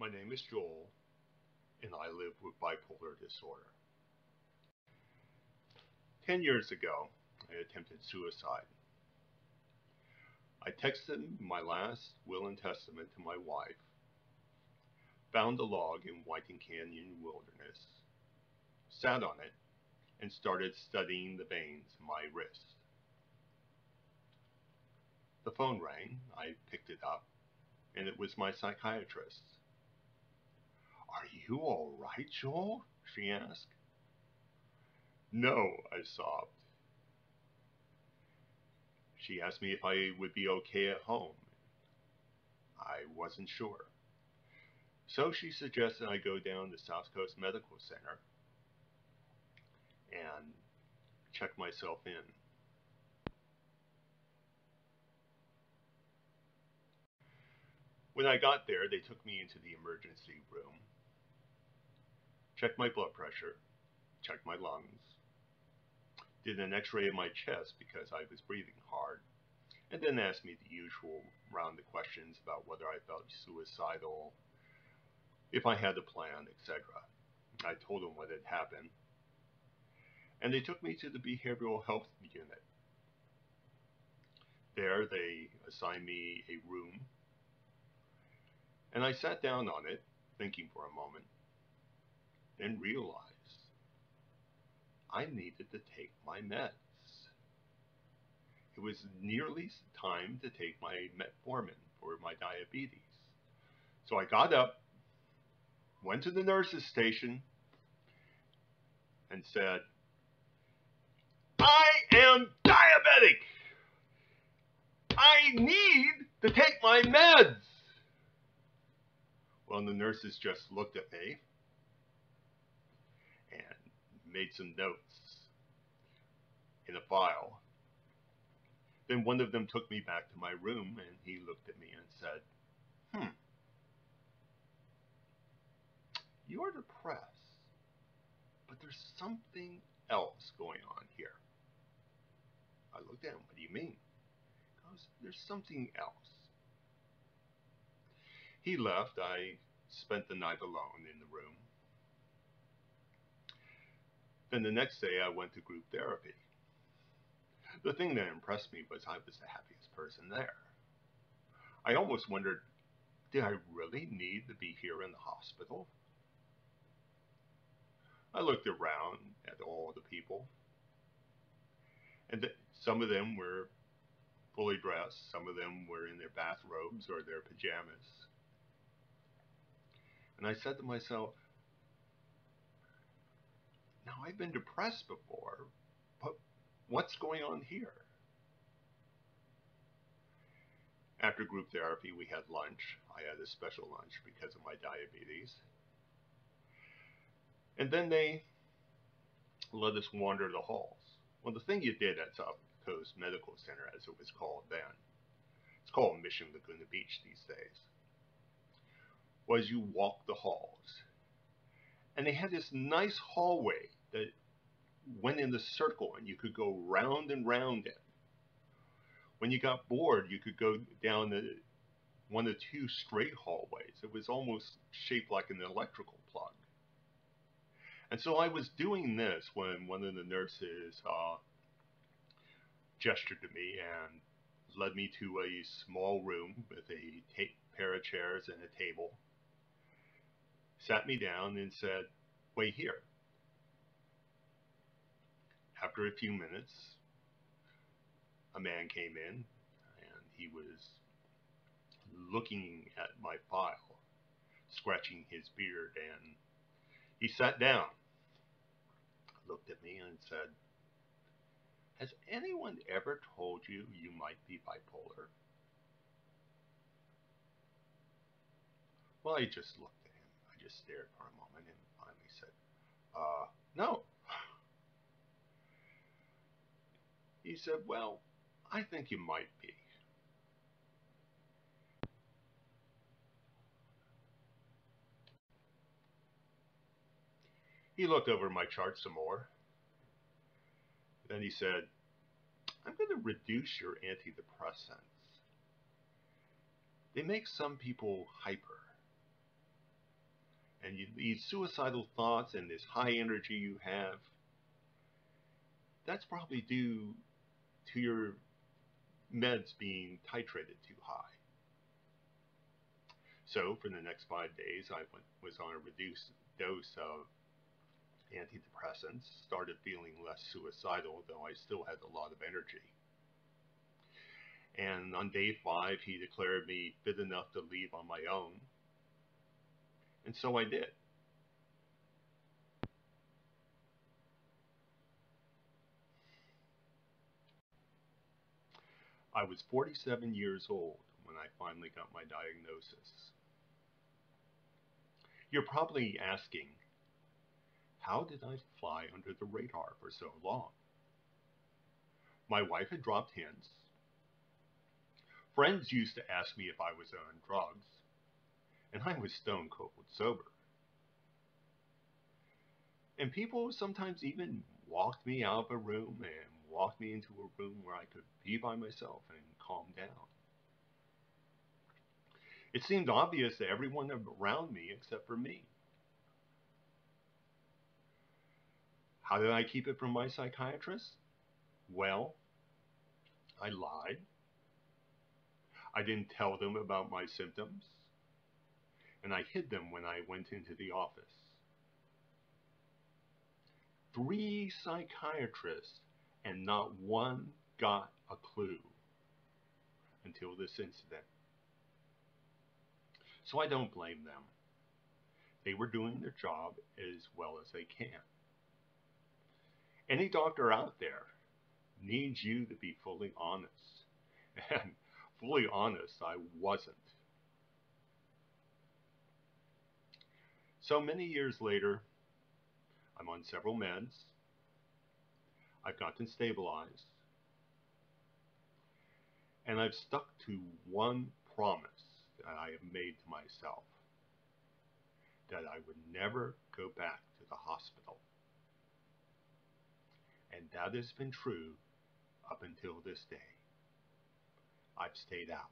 My name is Joel, and I live with bipolar disorder. 10 years ago, I attempted suicide. I texted my last will and testament to my wife, found a log in Whiting Canyon Wilderness, sat on it, and started studying the veins in my wrist. The phone rang. I picked it up, and it was my psychiatrist. "Are you all right, Joel?" she asked. "No," I sobbed. She asked me if I would be okay at home. I wasn't sure. So she suggested I go down to South Coast Medical Center and check myself in. When I got there, they took me into the emergency room, checked my blood pressure, checked my lungs, did an x-ray of my chest because I was breathing hard, and then asked me the usual round of questions about whether I felt suicidal, if I had a plan, etc. I told them what had happened, and they took me to the behavioral health unit. There, they assigned me a room, and I sat down on it, thinking for a moment, then realized I needed to take my meds. It was nearly time to take my metformin for my diabetes. So I got up, went to the nurse's station, and said, "I am diabetic! I need to take my meds!" Well, the nurses just looked at me and made some notes in a file. Then one of them took me back to my room, and he looked at me and said, "You're depressed, but there's something else going on here." I looked at him. "What do you mean?" He goes, "There's something else." He left. I spent the night alone in the room. Then the next day I went to group therapy. The thing that impressed me was I was the happiest person there. I almost wondered, did I really need to be here in the hospital? I looked around at all the people, and some of them were fully dressed, some of them were in their bathrobes or their pajamas. And I said to myself, now I've been depressed before, but what's going on here? After group therapy, we had lunch. I had a special lunch because of my diabetes. And then they let us wander the halls. Well, the thing you did at South Coast Medical Center, as it was called then, it's called Mission Laguna Beach these days, was you walked the halls. And they had this nice hallway that went in the circle, and you could go round and round it. When you got bored, you could go down one or two straight hallways. It was almost shaped like an electrical plug. And so I was doing this when one of the nurses gestured to me and led me to a small room with a pair of chairs and a table, sat me down and said, "Wait here." After a few minutes, a man came in, and he was looking at my file, scratching his beard, and he sat down, looked at me, and said, "Has anyone ever told you you might be bipolar?" Well, I just looked at him. I just stared for a moment and finally said, "No." He said, "Well, I think you might be." He looked over my chart some more. Then he said, "I'm going to reduce your antidepressants. They make some people hyper. And these suicidal thoughts and this high energy you have, that's probably due to your meds being titrated too high. So for the next 5 days, was on a reduced dose of antidepressants, started feeling less suicidal, though I still had a lot of energy. And on day 5, he declared me fit enough to leave on my own. And so I did. I was 47 years old when I finally got my diagnosis. You're probably asking, how did I fly under the radar for so long? My wife had dropped hints. Friends used to ask me if I was on drugs, and I was stone cold sober. And people sometimes even walked me out of a room and walked me into a room where I could be by myself and calm down. It seemed obvious to everyone around me except for me. How did I keep it from my psychiatrist? Well, I lied. I didn't tell them about my symptoms, and I hid them when I went into the office. 3 psychiatrists, and not one got a clue until this incident. So I don't blame them. They were doing their job as well as they can. Any doctor out there needs you to be fully honest. And fully honest, I wasn't. So many years later, I'm on several meds. I've gotten stabilized. And I've stuck to one promise that I have made to myself, that I would never go back to the hospital. And that has been true up until this day. I've stayed out.